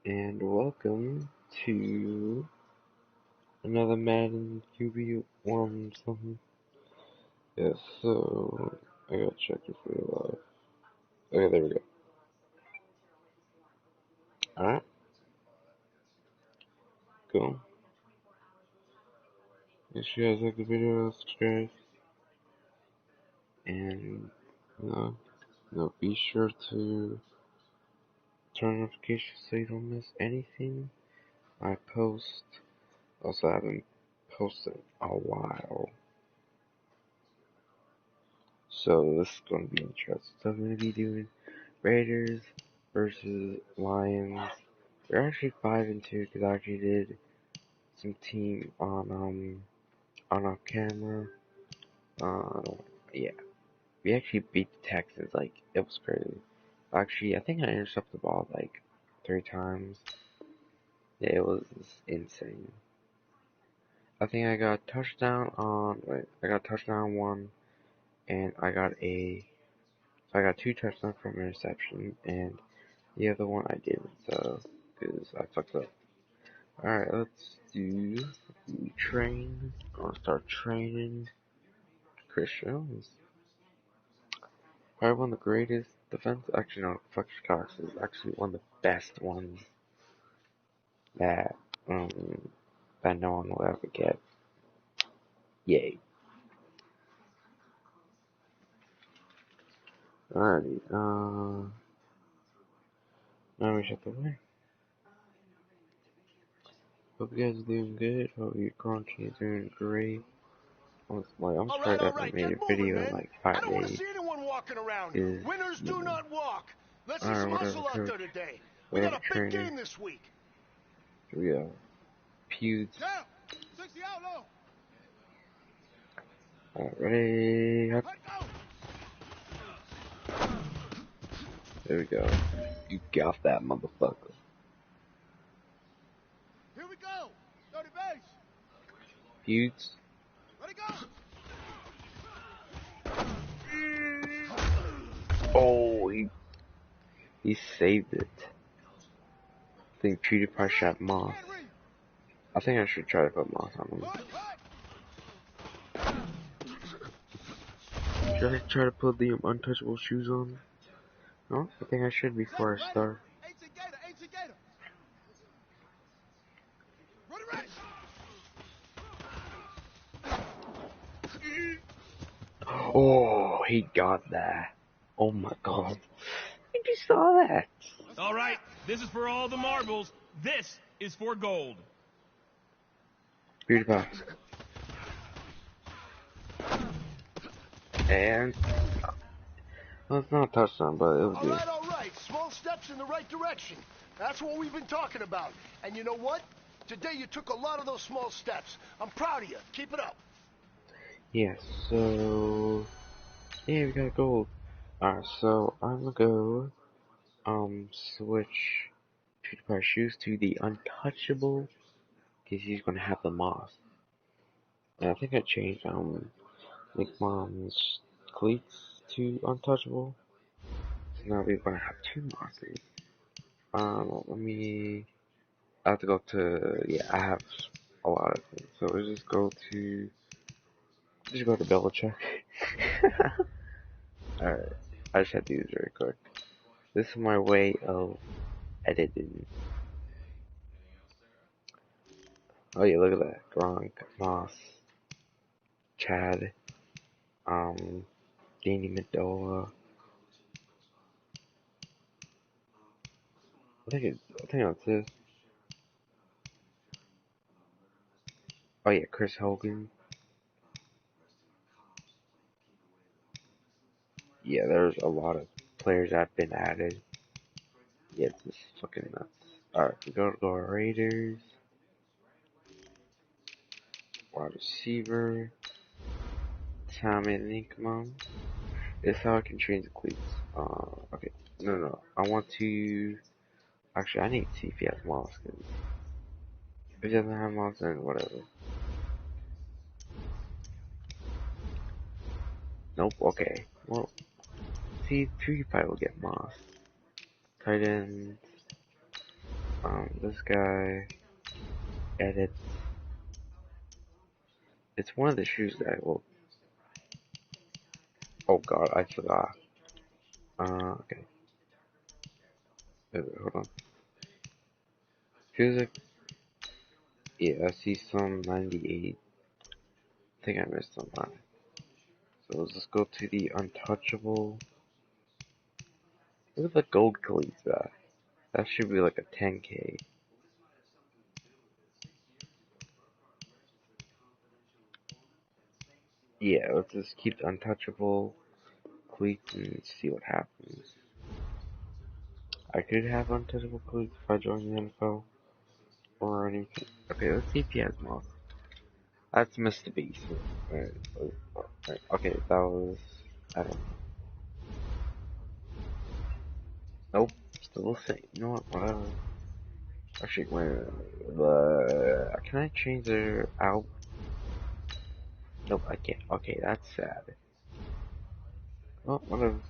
And welcome to another Madden QB1 something. Yeah, so I gotta check if we're live. Okay, there we go. Alright, cool. If you guys like the video, subscribe, and be sure to turn notifications so you don't miss anything I post. Also, I haven't posted a while. So this is gonna be interesting. So I'm gonna be doing Raiders versus Lions. We're actually 5-2 because I actually did some team on our camera. Uh, yeah, we actually beat the Texans. Like it was crazy. Actually, I think I intercepted the ball like 3 times. Yeah, it was insane. I think I got touchdown on. Wait, I got touchdown one, and I got a. So I got 2 touchdowns from interception, and the other one I didn't. So because I fucked up. Alright, let's do train. Gonna start training Chris Jones. Probably one of the greatest defense. Actually, no, fuck Cox is actually one of the best ones that that no one will ever get. Yay. Alrighty. Now we shut the way. Hope you guys are doing good. Hope your quarantine is doing great. I'm surprised I haven't made a video in like 5 days. Is Winners do not walk. Let's see alright, some whatever, hustle out coach. there today. We Whatever, got a big trainer. game this week. Here we go. Pewds. Down. 60 out low. Ready? Let go. There we go. You got that, motherfucker. Here we go. 30 base. Pewds. Let it go. Oh, he saved it. I think PewDiePie shot Moss. I think I should try to put Moss on him. Should I try to put the untouchable shoes on? No, I think I should before I start. Oh, he got that. Oh my god. Did you saw that? All right, this is for all the marbles. This is for gold. PewDiePie. And well, it's not a touchdown, but it was good. All right. Small steps in the right direction. That's what we've been talking about. And you know what? Today you took a lot of those small steps. I'm proud of you. Keep it up. Yeah, so yeah, we got gold. Alright, so I'm gonna go switch PewDiePie shoes to the untouchable because he's gonna have the moss. And I think I changed Nick Mom's cleats to untouchable. So now we're gonna have 2 mosses. Let me. I have to go to. Yeah, I have a lot of things. So let's just go to Belichick. Alright, I just had to do this very quick. This is my way of editing. Oh yeah, look at that. Gronk, Moss, Chad, Danny Mendola. I think that's it. Oh yeah, Chris Hogan. Yeah, there's a lot of players that have been added. Yeah, it's just fucking nuts. Alright, we go to our Raiders. Wide receiver. Tommy Linkman. This is how I can change the cleats. Okay. No. I want to. Actually, I need to see if he has Moss. If he doesn't have Moss, then whatever. Nope, okay. Well, see, PewDiePie will get Moss. Tight end. This guy edits. It's one of the shoes that I will. Oh god, I forgot. Okay. Hold on. Feels like. Yeah, I see some 98. I think I missed some line. So let's just go to the untouchable. Look at the gold cleats back. That should be like a 10K. Yeah, let's just keep the untouchable cleats and see what happens. I could have untouchable cleats if I join the NFL or anything. Okay, let's see if he has moss. That's Mr. Beast. Alright, okay, that was. I don't know. Nope, still the same. You know what? Whatever. Actually, can I change their out? Nope, I can't. Okay, that's sad. Well, whatever.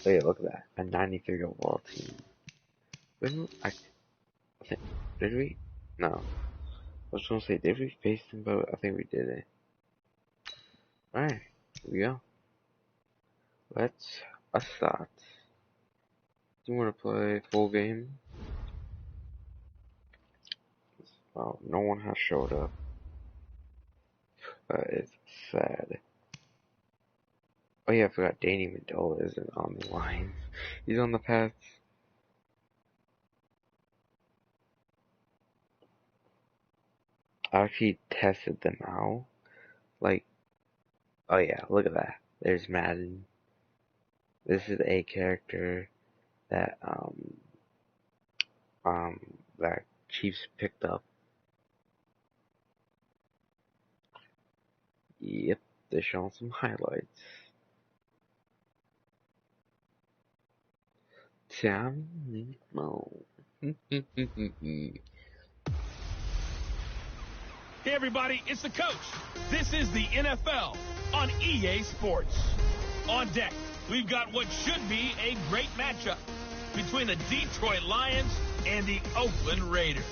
Wait, look at that. A 93 overall team. I think, did we? No. I was gonna say, did we face them, but I think we didn't. Alright, here we go. Let's start. Do you want to play full game? Oh, no one has showed up. It's sad. Oh yeah, I forgot Danny Mendola isn't on the Lions. He's on the Pats. I actually tested them out. Like, oh yeah, look at that. There's Madden. This is a character that that Chiefs picked up. Yep, they're showing some highlights. Tom Mo. Hey everybody, it's the coach. This is the NFL on EA Sports. On deck, we've got what should be a great matchup between the Detroit Lions and the Oakland Raiders.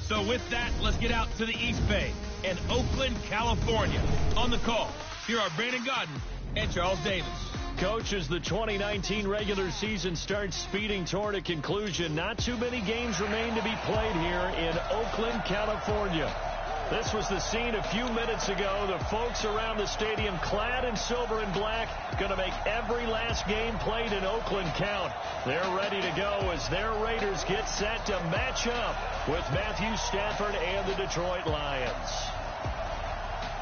So with that, let's get out to the East Bay and Oakland, California. On the call, here are Brandon Godden and Charles Davis. Coach, as the 2019 regular season starts speeding toward a conclusion, not too many games remain to be played here in Oakland, California. This was the scene a few minutes ago. The folks around the stadium clad in silver and black going to make every last game played in Oakland count. They're ready to go as their Raiders get set to match up with Matthew Stafford and the Detroit Lions.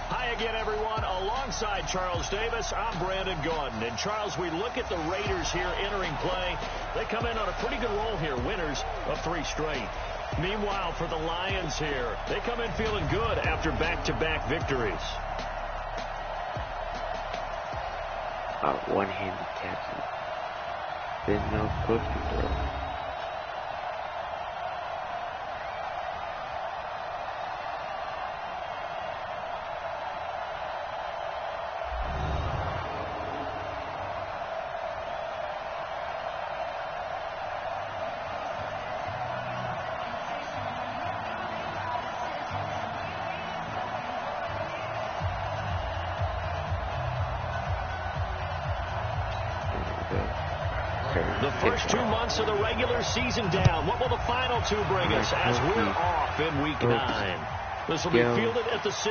Hi again, everyone. Alongside Charles Davis, I'm Brandon Gaudin. And Charles, we look at the Raiders here entering play. They come in on a pretty good roll here, winners of 3 straight. Meanwhile, for the Lions here, they come in feeling good after back-to-back victories. One-handed catches. Didn't know close to throw. The first 2 months of the regular season down. What will the final 2 bring us as we're off in week 9? This will be fielded at the 6.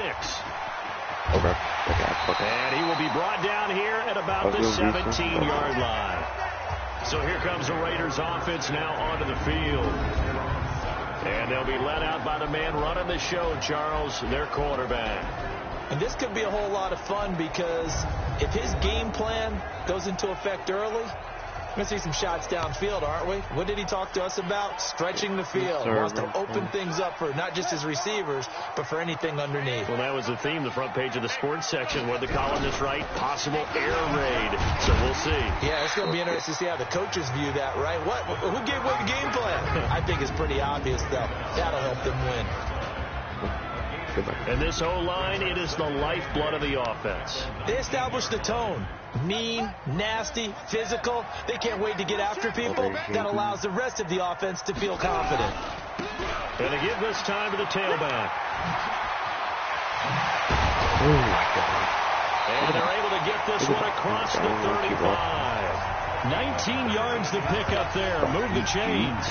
And he will be brought down here at about the 17-yard line. So here comes the Raiders offense now onto the field. And they'll be led out by the man running the show, Charles, their quarterback. And this could be a whole lot of fun because if his game plan goes into effect early, we're going to see some shots downfield, aren't we? What did he talk to us about? Stretching the field. Wants to open things up for not just his receivers, but for anything underneath. Well, that was the theme, the front page of the sports section, where the columnists write, possible air raid. So we'll see. Yeah, it's going to be interesting to see how the coaches view that, right? Who gave away the game plan? I think it's pretty obvious that that'll help them win. Goodbye. And this O-line, it is the lifeblood of the offense. They established the tone. Mean, nasty, physical. They can't wait to get after people. That allows the rest of the offense to feel confident. And to give this time to the tailback. Oh my God. And they're able to get this one across the 35. 19 yards to pick up there. Move the chains.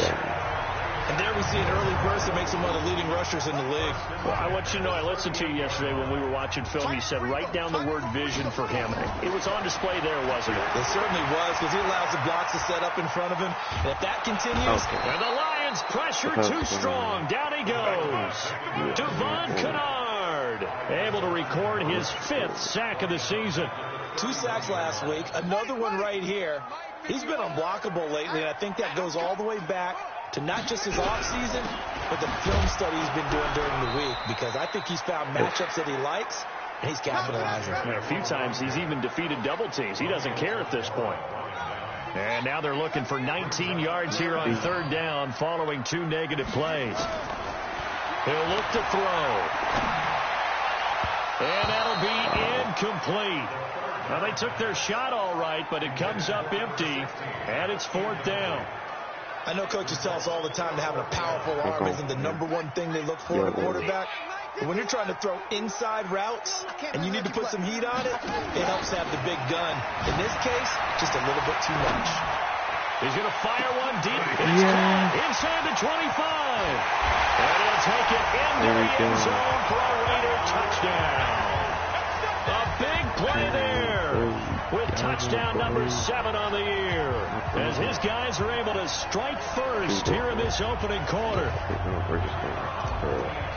And there we see an early burst that makes him one of the leading rushers in the league. Well, I want you to know, I listened to you yesterday when we were watching film. You said write down the word vision for him. It was on display there, wasn't it? It certainly was, because he allows the blocks to set up in front of him. And if that continues... And the Lions pressure too strong. Down he goes. Devon Kennard, able to record his 5th sack of the season. 2 sacks last week, another one right here. He's been unblockable lately, and I think that goes all the way back to not just his offseason, but the film study he's been doing during the week, because I think he's found matchups that he likes, and he's capitalizing. And a few times he's even defeated double teams. He doesn't care at this point. And now they're looking for 19 yards here on 3rd down following 2 negative plays. He'll look to throw. And that'll be incomplete. Well, they took their shot all right, but it comes up empty, and it's 4th down. I know coaches tell us all the time that having a powerful arm isn't the #1 thing they look for in a quarterback. But when you're trying to throw inside routes and you need to put some heat on it, it helps to have the big gun. In this case, just a little bit too much. He's going to fire one deep. It's caught inside the 25. And he'll take it into the end zone for a Raider touchdown. A big play there with touchdown number 7 on the year, as his guys are able to strike first here in this opening quarter.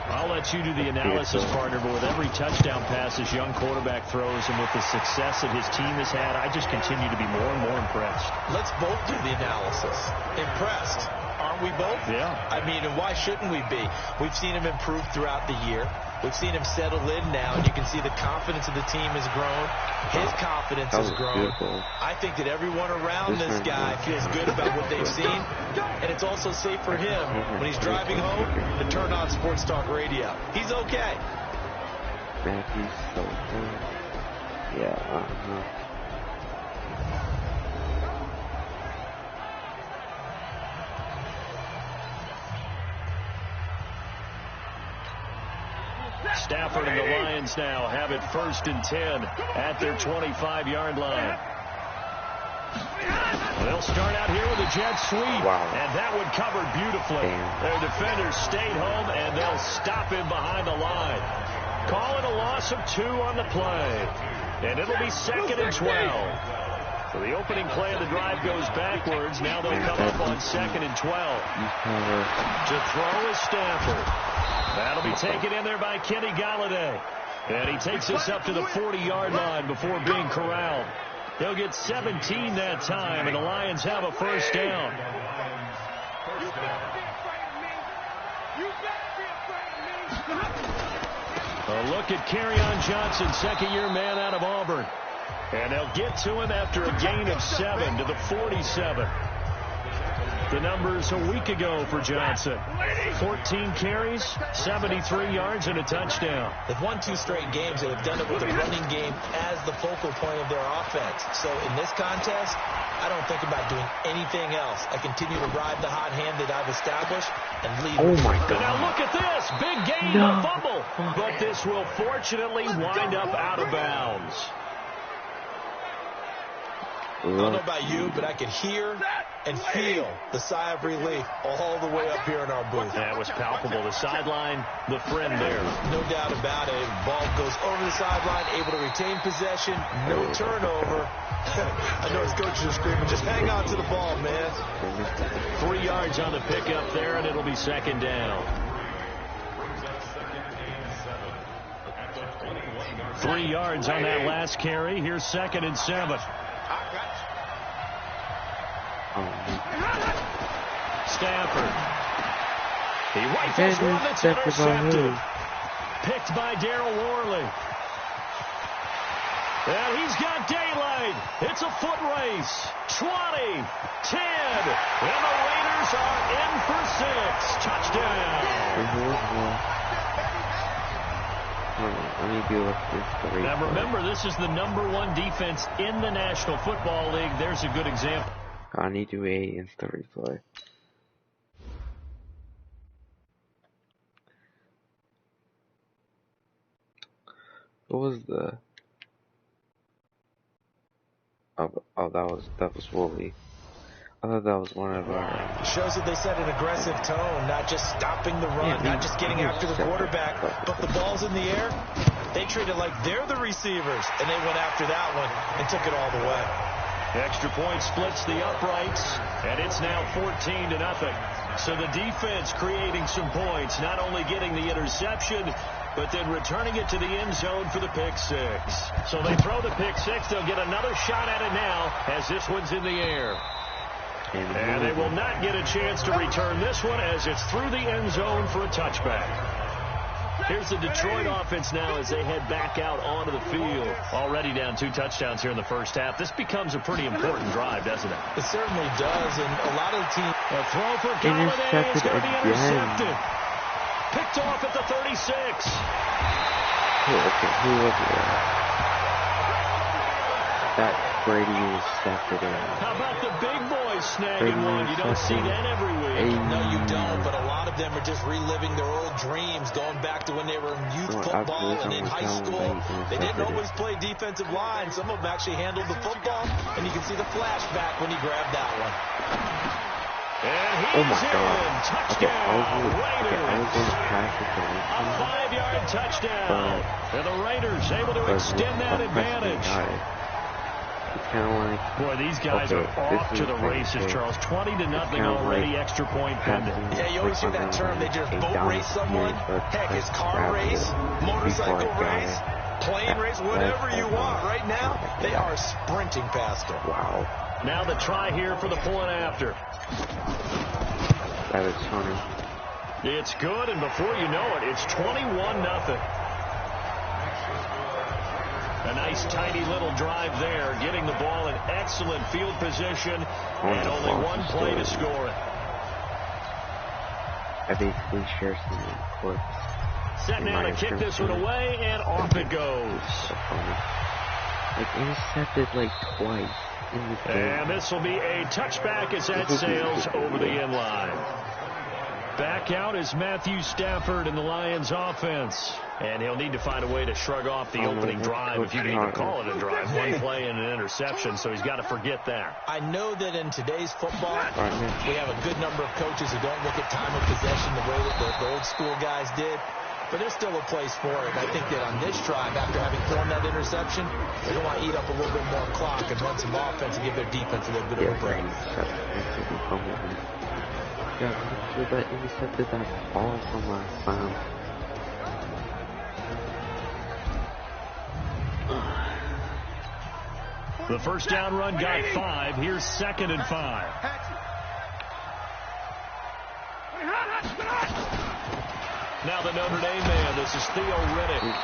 I'll let you do the analysis, partner, but with every touchdown pass his young quarterback throws and with the success that his team has had, I just continue to be more and more impressed. Let's both do the analysis. Impressed. Aren't we both? Yeah. I mean, and why shouldn't we be? We've seen him improve throughout the year. We've seen him settle in now, and you can see the confidence of the team has grown. His confidence has grown. I think that everyone around this guy feels good about what they've seen, and it's also safe for him when he's driving home to turn on Sports Talk Radio. He's okay. Matthew's so good. Yeah, Stafford and the Lions now have it 1st and 10 at their 25-yard line. They'll start out here with a jet sweep. Wow. And that one covered beautifully. Their defenders stayed home, and they'll stop him behind the line. Call it a loss of 2 on the play. And it'll be 2nd and 12. So the opening play of the drive goes backwards. Now they'll come up on 2nd and 12. To throw is Stafford. That'll be taken in there by Kenny Galladay. And he takes us up to the 40-yard line before being corralled. They'll get 17 that time, and the Lions have a 1st down. A look at Kerryon Johnson, 2nd-year man out of Auburn. And they'll get to him after a gain of 7 to the 47. The numbers a week ago for Johnson. 14 carries, 73 yards, and a touchdown. They've won 2 straight games, and they've done it with the running game as the focal point of their offense. So in this contest, I don't think about doing anything else. I continue to ride the hot hand that I've established and lead. Oh, my God. But now look at this. Big gain, a fumble. But this will fortunately wind up out of bounds. I don't know about you, but I could hear and feel the sigh of relief all the way up here in our booth. That was palpable. The sideline, the friend there. No doubt about it. Ball goes over the sideline, able to retain possession, no turnover. I know his coaches are screaming, just hang on to the ball, man. 3 yards on the pickup there, and it'll be 2nd down. 3 yards on that last carry. Here's 2nd and 7. Stafford. He rifles one that's intercepted. Picked by Darryl Worley. And he's got daylight. It's a foot race. 20, 10. And the Raiders are in for 6. Touchdown. Let me do this. Now remember, this is the #1 defense in the National Football League. There's a good example. I need to do a instant replay. What was the? Oh, that was Wooly. I thought that was one of our... Shows that they set an aggressive tone, not just stopping the run, not just getting after the quarterback, but the ball's in the air. They treat it like they're the receivers, and they went after that one and took it all the way. Extra point splits the uprights, and it's now 14-0. So the defense creating some points, not only getting the interception, but then returning it to the end zone for the pick six. So they throw the pick six. They'll get another shot at it now as this one's in the air. And they will not get a chance to return this one as it's through the end zone for a touchback. Here's the Detroit offense now as they head back out onto the field. Already down 2 touchdowns here in the first half. This becomes a pretty important drive, doesn't it? It certainly does, and a lot of the teams... A throw for Galladay is going to be intercepted. Picked off at the 36. Who was it? That Brady intercepted him. How about the big boys snagging one? You don't see that every week. No, you don't, but a lot of them are just reliving their old dreams, going back to when they were in youth football and in high school. They didn't always play defensive line. Some of them actually handled the football, and you can see the flashback when he grabbed that one. And he's in. Touchdown, Raiders. I was going to pass it to him. A 5-yard touchdown. And the Raiders able to extend that advantage. Boy, these guys are off to the races, Charles. 20-0 already, extra point pending. Yeah, you always hear that term. They just boat race someone. Heck, it's car race, motorcycle race, plane race, whatever you want. Right now, they are sprinting past them. Wow. Now the try here for the point after. That is funny. It's good, and before you know it, it's 21-0. A nice, tiny little drive there, getting the ball in excellent field position, and only one play to score it. I basically share some clips. Set now to kick this one away, and off it goes. So funny. Like, intercepted like twice in the game. And this will be a touchback as that sails over the end line. Back out is Matthew Stafford in the Lions offense. And he'll need to find a way to shrug off the opening drive, if you can even call it a drive. One play and an interception, so he's got to forget that. I know that in today's football, we have a good number of coaches who don't look at time of possession the way that the old school guys did. But there's still a place for it. I think that on this drive, after having thrown that interception, they're going to want to eat up a little bit more clock and run some offense and give their defense a little bit of a break. Yeah, that intercepted that ball from last time. The first down run got 5. Here's 2nd and 5. Now the Notre Dame man. This is Theo Riddick.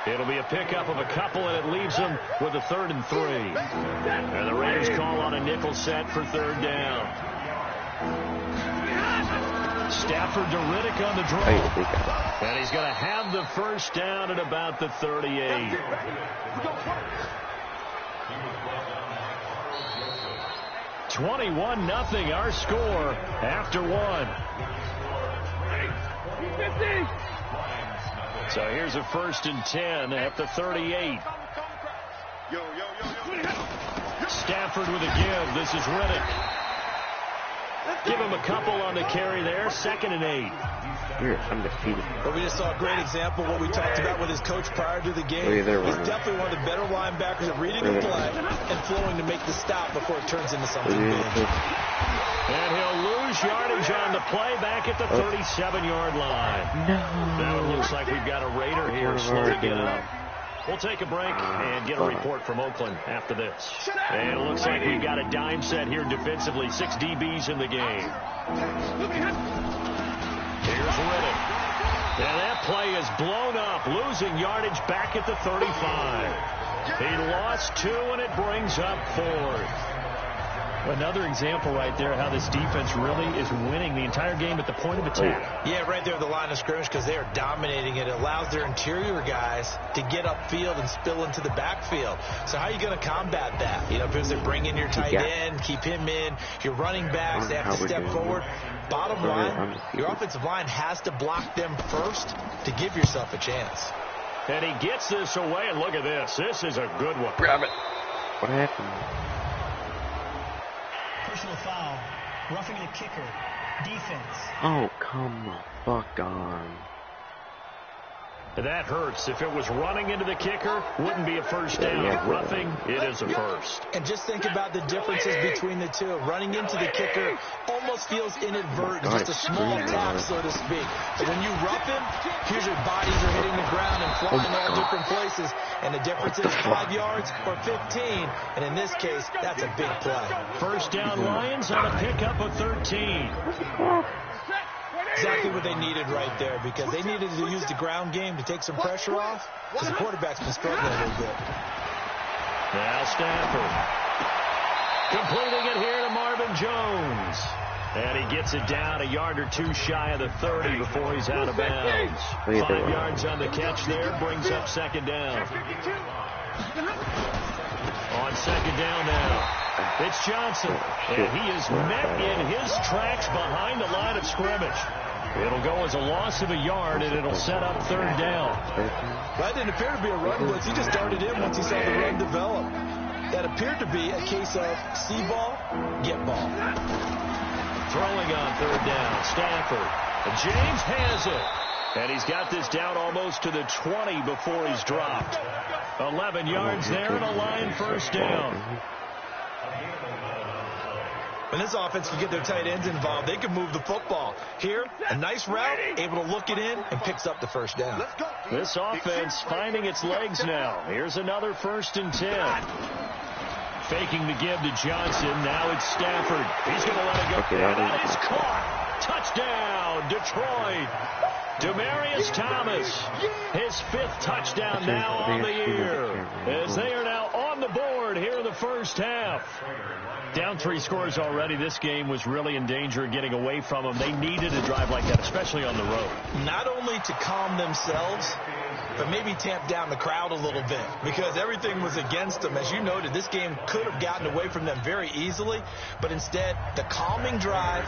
It'll be a pickup of a couple, and it leaves them with a 3rd and 3. And the Raiders call on a nickel set for 3rd down. Stafford to Riddick on the draw. And he's going to have the first down at about the 38. 21-0 our score after 1. So here's a 1st and 10 at the 38. Stafford with a give. This is Riddick. Give him a couple on the carry there. 2nd and 8. You're undefeated. But we just saw a great example of what we talked about with his coach prior to the game. He's definitely one of the better linebackers at reading the play and flowing to make the stop before it turns into something big. And he'll lose yardage on the play back at the 37-yard line. No. Now it looks like we've got a Raider here slow to get up. We'll take a break and get a report from Oakland after this. And it looks like we've got a dime set here defensively. 6 DBs in the game. Here's Riddick. And that play is blown up, losing yardage back at the 35. He lost 2, and it brings up 4th. Another example right there how this defense really is winning the entire game at the point of attack. Yeah, right there at the line of scrimmage because they are dominating it. It allows their interior guys to get upfield and spill into the backfield. So how are you going to combat that? You know, because they bring in your tight end, keep him in. Your running backs, they have to step forward. Bottom line, your offensive line has to block them first to give yourself a chance. And he gets this away, and look at this. This is a good one. Grab it. What happened? Personal foul. Roughing the kicker. Defense. Oh, come the fuck on. That hurts. If it was running into the kicker, wouldn't be a first down. Roughing, it is a first. And just think about the differences between the two. Running into the kicker almost feels inadvertent, just a small tap, so to speak. But when you rough him, here's your bodies are hitting the ground and flying all different places. And the difference is 5 yards or 15. And in this case, that's a big play. First down Lions on a pickup of 13. Exactly what they needed right there because they needed to use the ground game to take some pressure off because the quarterback's been struggling a little bit. Now Stafford completing it here to Marvin Jones. And he gets it down a yard or two shy of the 30 before he's out of bounds. 5 yards on the catch there, brings up second down. On second down now. It's Johnson, and he is met in his tracks behind the line of scrimmage. It'll go as a loss of a yard, and it'll set up third down. That didn't appear to be a run blitz. He just started in once he saw the run develop. That appeared to be a case of see ball, get ball. Throwing on third down, Stafford. And James has it. And he's got this down almost to the 20 before he's dropped. 11 yards there and a line first down. When this offense can get their tight ends involved, they can move the football. Here, a nice route, able to look it in, and picks up the first down. This offense finding its legs now. Here's another 1st and 10. Faking the give to Johnson. Now it's Stafford. He's going to let it go. That is caught. Touchdown, Detroit. Demaryius Thomas, his 5th touchdown now on the year, as they are now on the board here in the first half. Down 3 scores already. This game was really in danger of getting away from them. They needed a drive like that, especially on the road. Not only to calm themselves, but maybe tamp down the crowd a little bit because everything was against them. As you noted, this game could have gotten away from them very easily, but instead, the calming drive,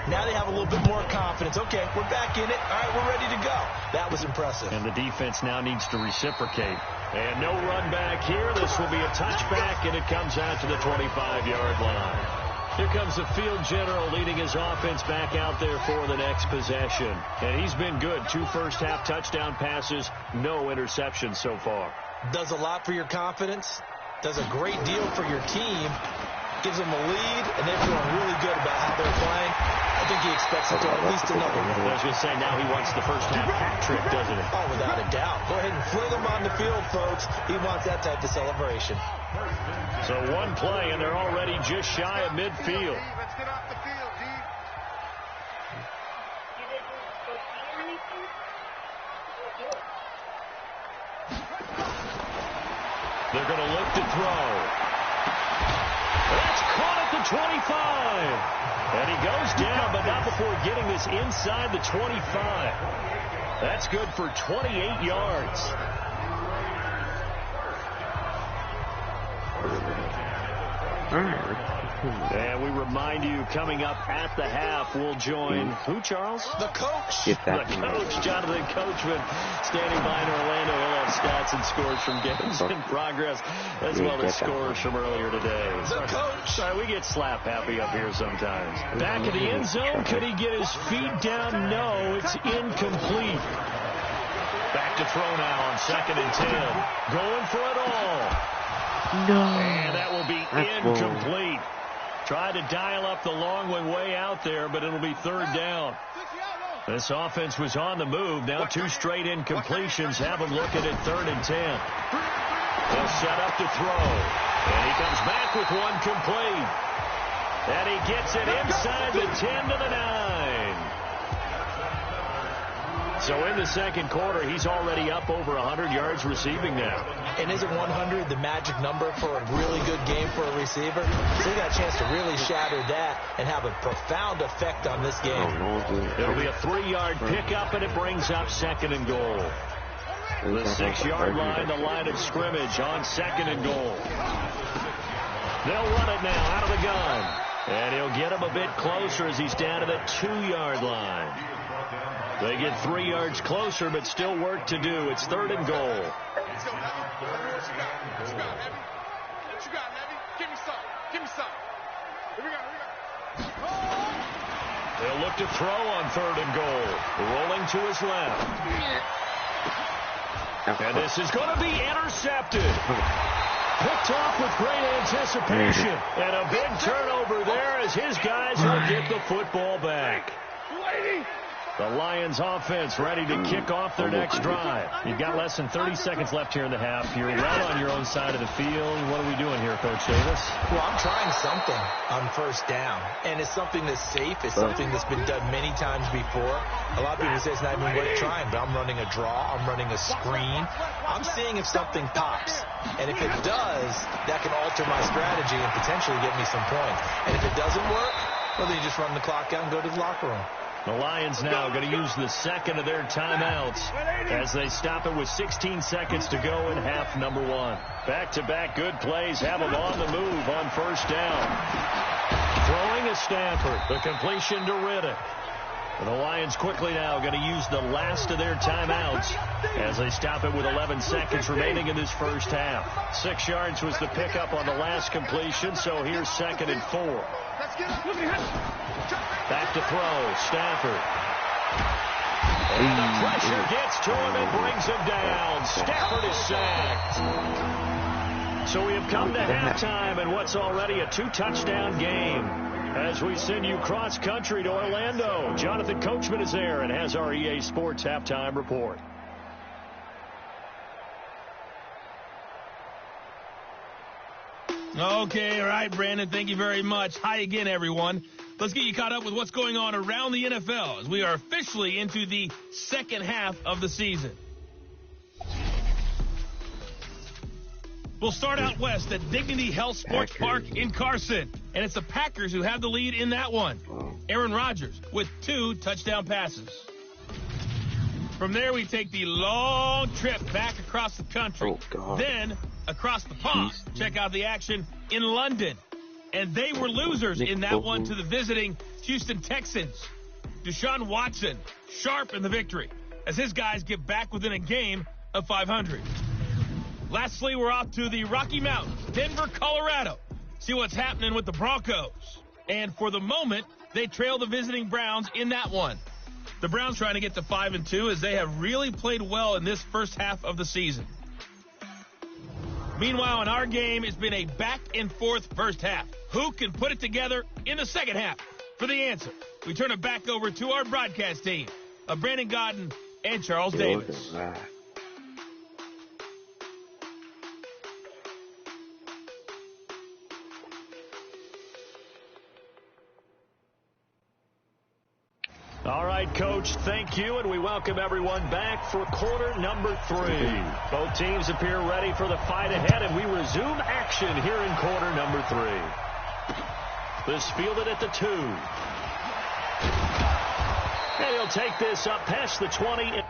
now they have a little bit more confidence. Okay, we're back in it. All right, we're ready to go. That was impressive. And the defense now needs to reciprocate. And no run back here. This will be a touchback, and it comes out to the 25-yard line. Here comes the field general leading his offense back out there for the next possession. And he's been good. 2 first-half touchdown passes, no interceptions so far. Does a lot for your confidence. Does a great deal for your team. Gives them a lead, and they're feeling really good about how they're playing. I think he expects to throw at least another one. I was going to say, now he wants the first-half hat trick, doesn't he? Oh, without a doubt. Go ahead and fling him on the field, folks. He wants that type of celebration. So one play, and they're already just shy of midfield. Let's get off the field, D. They're going to look to throw. That's caught at the 25. And he goes down, but not before getting this inside the 25. That's good for 28 yards. And we remind you, coming up at the half, we'll join who, Charles? The coach. The coach, Jonathan Coachman, standing by in Orlando. He'll have stats and scores from games in progress, as well as scores from earlier today. The coach. Sorry, we get slap happy up here sometimes. Back in the end zone, could he get his feet down? No, it's incomplete. Back to throw now on 2nd and 10. Going for it all. No. And that will be incomplete. Try to dial up the long one way out there, but it'll be 3rd down. This offense was on the move. Now 2 straight incompletions have them looking at 3rd and 10. They'll set up to throw. And he comes back with one complete. And he gets it inside the 10 to the 9. So in the second quarter, he's already up over 100 yards receiving now. And isn't 100 the magic number for a really good game for a receiver? So he got a chance to really shatter that and have a profound effect on this game. It'll be a 3-yard pickup, and it brings up 2nd and goal. The 6-yard line, the line of scrimmage on 2nd and goal. They'll run it now out of the gun. And he'll get him a bit closer as he's down to the 2-yard line. They get 3 yards closer, but still work to do. It's 3rd and goal. They'll look to throw on 3rd and goal. Rolling to his left. And this is going to be intercepted. Picked off with great anticipation. And a big turnover there as his guys will get the football back. The Lions offense ready to kick off their next drive. You've got less than 30 seconds left here in the half. You're well on your own side of the field. What are we doing here, Coach Davis? Well, I'm trying something on 1st down. And it's something that's safe. It's something that's been done many times before. A lot of people say it's not even worth trying, but I'm running a draw. I'm running a screen. I'm seeing if something pops. And if it does, that can alter my strategy and potentially get me some points. And if it doesn't work, well, then you just run the clock out and go to the locker room. The Lions now going to use the 2nd of their timeouts as they stop it with 16 seconds to go in half number 1. Back-to-back good plays have them on the move on 1st down. Throwing is Stafford. The completion to Riddick. And the Lions quickly now going to use the last of their timeouts as they stop it with 11 seconds remaining in this first half. 6 yards was the pickup on the last completion, so here's 2nd and 4. Back to throw, Stafford. And the pressure gets to him and brings him down. Stafford is sacked. So we have come to halftime in what's already a 2-touchdown game. As we send you cross-country to Orlando, Jonathan Coachman is there and has our EA Sports halftime report. Okay, all right, Brandon, thank you very much. Hi again, everyone. Let's get you caught up with what's going on around the NFL as we are officially into the second half of the season. We'll start out west at Dignity Health Sports Park in Carson, and it's the Packers who have the lead in that one. Aaron Rodgers with 2 touchdown passes. From there, we take the long trip back across the country. Then, across the pond, check out the action in London. And they were losers in that one to the visiting Houston Texans. Deshaun Watson, sharp in the victory, as his guys get back within a game of 500. Lastly, we're off to the Rocky Mountains, Denver, Colorado. See what's happening with the Broncos. And for the moment, they trail the visiting Browns in that one. The Browns trying to get to 5-2 as they have really played well in this first half of the season. Meanwhile, in our game, it's been a back-and-forth first half. Who can put it together in the second half? For the answer, we turn it back over to our broadcast team of Brandon Godden and Charles Davis. All right, Coach, thank you, and we welcome everyone back for quarter number 3. Both teams appear ready for the fight ahead, and we resume action here in quarter number 3. This fielded at the 2. And he'll take this up past the 20.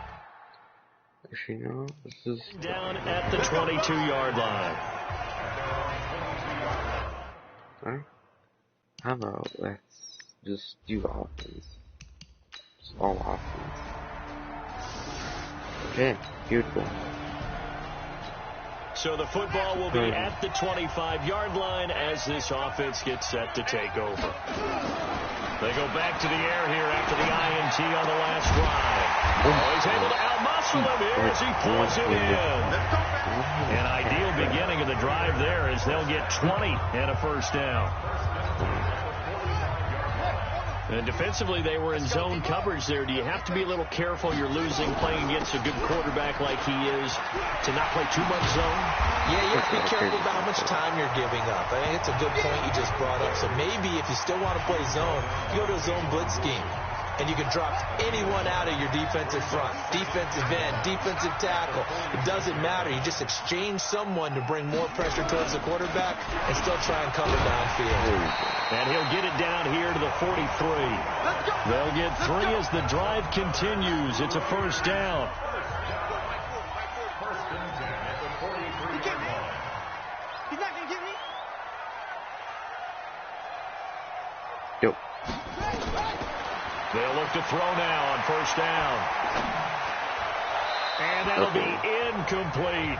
Actually, no, this is down at the 22-yard line. How about let's just do offense. All offense. Okay, beautiful. So the football will be at the 25-yard line as this offense gets set to take over. They go back to the air here after the INT on the last drive. Oh, he's able to outmuscle him here as he pulls it in. An ideal beginning of the drive there as they'll get 20 and a first down. And defensively, they were in zone coverage there. Do you have to be a little careful? You're losing playing against a good quarterback like he is to not play too much zone? Yeah, you have to be careful about how much time you're giving up. I think it's a good point you just brought up. So maybe if you still want to play zone, you go to a zone blitz scheme. and you can drop anyone out of your defensive front. Defensive end, defensive tackle. It doesn't matter. You just exchange someone to bring more pressure towards the quarterback and still try and cover downfield. And he'll get it down here to the 43. They'll get 3 as the drive continues. It's a first down. He's not going to get me. Yep. They'll look to throw now on first down. And that'll be incomplete.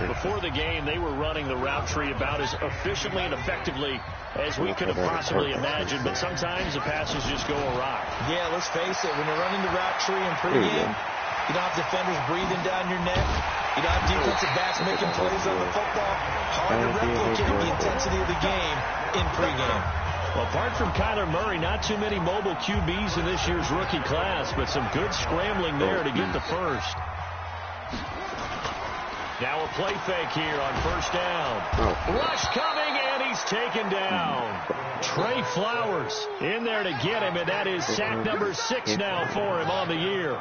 Before the game, they were running the route tree about as efficiently and effectively as we could have possibly imagined, but sometimes the passes just go awry. Yeah, let's face it, when you're running the route tree in pregame, you don't have defenders breathing down your neck. You don't have defensive backs making plays on the football. Hard to replicate the intensity of the game in pregame. Well, apart from Kyler Murray, not too many mobile QBs in this year's rookie class, but some good scrambling there to get the first. Now a play fake here on first down. Rush coming, and he's taken down. Trey Flowers in there to get him, and that is sack number 6 now for him on the year.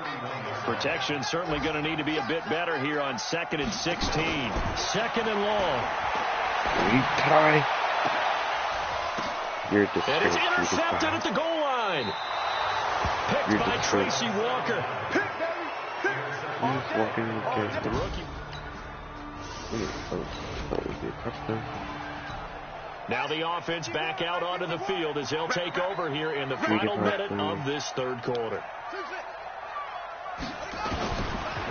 Protection certainly going to need to be a bit better here on 2nd and 16. 2nd and long. Retry. And it's intercepted at the goal line. Picked by Tracy Walker. He's walking against the rookie. Now the offense back out onto the field as they'll take over here in the final minute of this third quarter.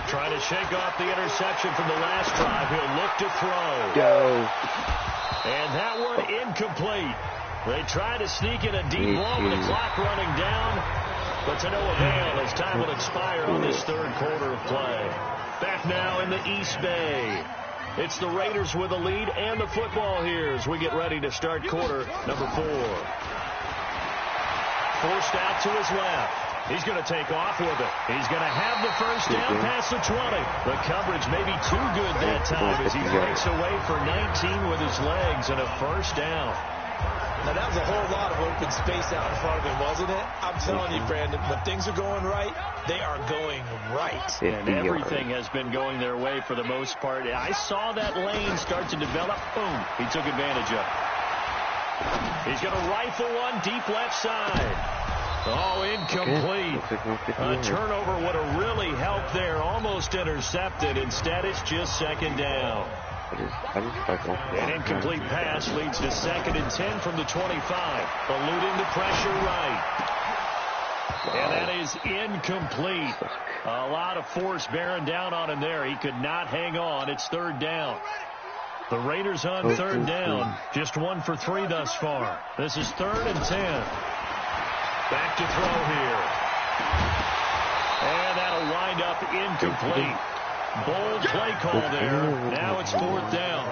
Trying to shake off the interception from the last drive. He'll look to throw. Go. And that one incomplete. They try to sneak in a deep ball with the clock running down, but to no avail as time will expire on this third quarter of play. Back now in the East Bay. It's the Raiders with the lead and the football here as we get ready to start quarter number 4. Forced out to his left. He's going to take off with it. He's going to have the first down past the 20. The coverage may be too good that time as he breaks away for 19 with his legs and a first down. Now, that was a whole lot of open space out in front of him, wasn't it? I'm telling you, Brandon, when things are going right, they are going right. And everything has been going their way for the most part. I saw that lane start to develop. Boom. He took advantage of it. He's going to rifle one deep left side. Oh, incomplete. A turnover would have really helped there. Almost intercepted. Instead, it's just 2nd down. An incomplete pass leads to 2nd and 10 from the 25. Eluding the pressure right. And that is incomplete. A lot of force bearing down on him there. He could not hang on. It's 3rd down. The Raiders on 3rd down. Just 1 for 3 thus far. This is 3rd and 10. Back to throw here. And that'll wind up incomplete. Bold play call there. Now it's 4th down.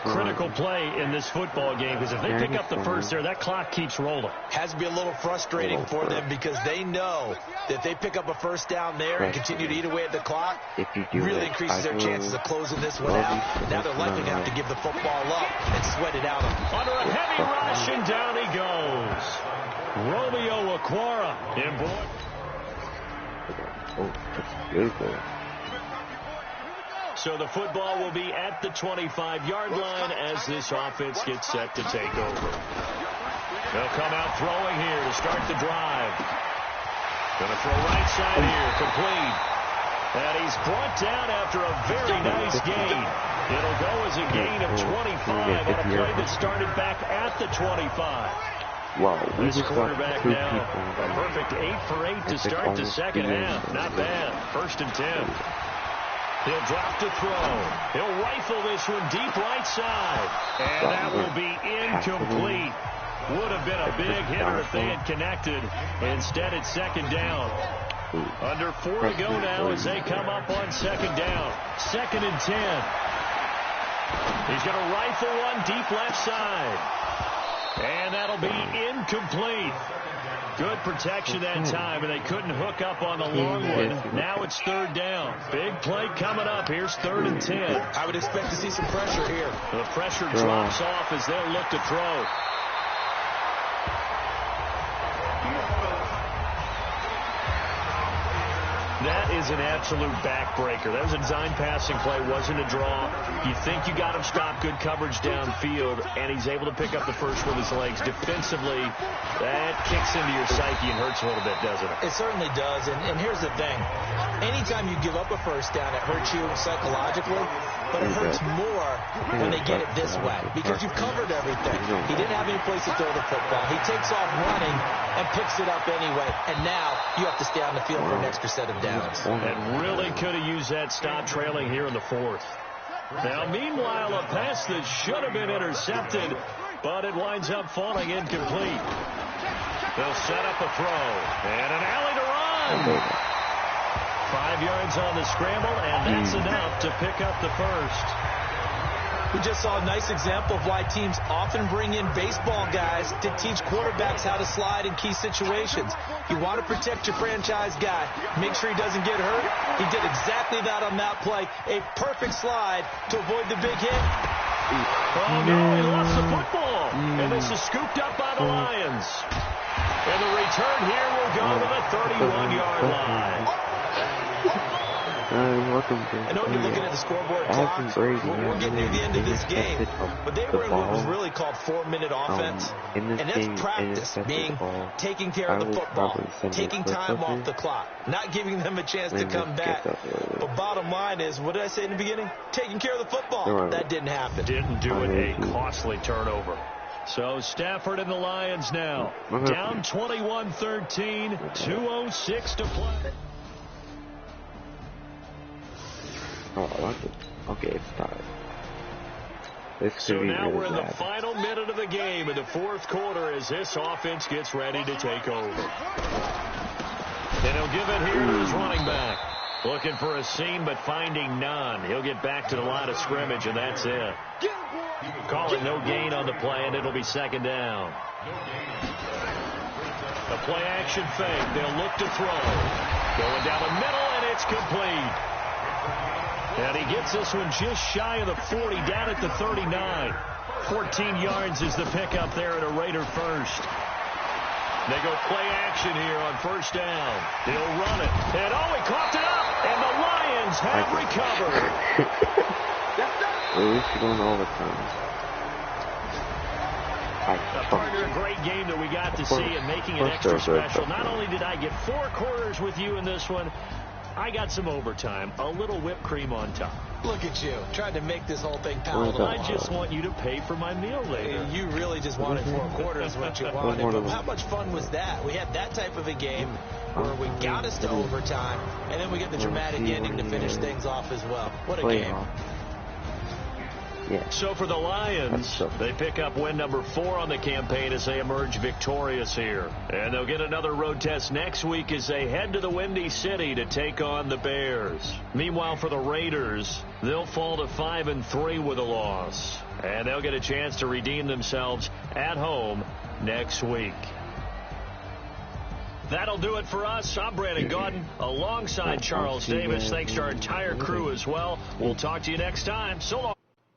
Critical play in this football game because if they pick up the first there, that clock keeps rolling. Has to be a little frustrating for them because they know that if they pick up a first down there and continue to eat away at the clock, really increases their chances of closing this one out. Now they're likely to have to give the football up and sweat it out. Under a heavy rush, and down he goes. Romeo Okwara. And boy. Oh, that's beautiful. So the football will be at the 25-yard line as this offense gets set to take over. They'll come out throwing here to start the drive. Going to throw right side here, complete. And he's brought down after a very nice gain. It'll go as a gain of 25 on a play that started back at the 25. Wow, this quarterback now, a perfect 8 for 8 to start the second half. Not bad. 1st and 10. He'll drop to throw. He'll rifle this one deep right side. And that will be incomplete. Would have been a big hitter if they had connected. Instead, it's 2nd down. Under 4 to go now as they come up on 2nd down. 2nd and 10. He's going to rifle one deep left side. And that'll be incomplete. Good protection that time, and they couldn't hook up on the long one. Now it's 3rd down. Big play coming up. Here's 3rd and 10. I would expect to see some pressure here. The pressure drops off as they'll look to throw. is an absolute backbreaker. That was a design passing play, wasn't a draw. You think you got him stopped, good coverage downfield, and he's able to pick up the first with his legs. Defensively, that kicks into your psyche and hurts a little bit, doesn't it? It certainly does, and here's the thing. Anytime you give up a first down, it hurts you psychologically, but it hurts more when they get it this way because you've covered everything. He didn't have any place to throw the football. He takes off running and picks it up anyway, and now you have to stay on the field for an extra set of downs. And really could have used that stop trailing here in the fourth. Now, meanwhile, a pass that should have been intercepted, but it winds up falling incomplete. They'll set up a throw, and an alley to run. 5 yards on the scramble, and that's enough to pick up the first. We just saw a nice example of why teams often bring in baseball guys to teach quarterbacks how to slide in key situations. You want to protect your franchise guy. Make sure he doesn't get hurt. He did exactly that on that play. A perfect slide to avoid the big hit. Oh, no, he lost the football. And this is scooped up by the Lions. And the return here will go to the 31-yard line. I know you're looking at the scoreboard clock. We're getting near the end of this game. But they were in what was really called 4-minute offense. And that's practice, being taking care of the football, taking time off the clock, not giving them a chance to come back. But bottom line is, what did I say in the beginning? Taking care of the football. That didn't happen. Didn't do it. A costly turnover. So Stafford and the Lions now down 21-13, 2:06 to play. Oh, okay, it's tied. So now we're in the final minute of the game in the fourth quarter as this offense gets ready to take over. And he'll give it here to his running back. Looking for a seam, but finding none. He'll get back to the line of scrimmage, and that's it. Call it no gain on the play, and it'll be second down. A play-action fake. They'll look to throw. Going down the middle, and it's complete. And he gets this one just shy of the 40, down at the 39. 14 yards is the pickup there at a Raider first. They go play action here on first down. He'll run it. And oh, he coughed it up. And the Lions have recovered. At least you're going overtime. A partner, a great game that we got to see and making it extra special. Not only did I get 4 quarters with you in this one, I got some overtime, a little whipped cream on top. Look at you, trying to make this whole thing palatable. I just want you to pay for my meal later. You really just wanted 4 quarters what you wanted. But how much fun was that? We had that type of a game where we got us to overtime, and then we get the dramatic ending to finish things off as well. What a game. Yeah. So for the Lions, they pick up win number 4 on the campaign as they emerge victorious here. And they'll get another road test next week as they head to the Windy City to take on the Bears. Meanwhile, for the Raiders, they'll fall to 5-3 with a loss. And they'll get a chance to redeem themselves at home next week. That'll do it for us. I'm Brandon Gaudin alongside Charles Davis. Thanks to our entire crew as well. We'll talk to you next time. So long.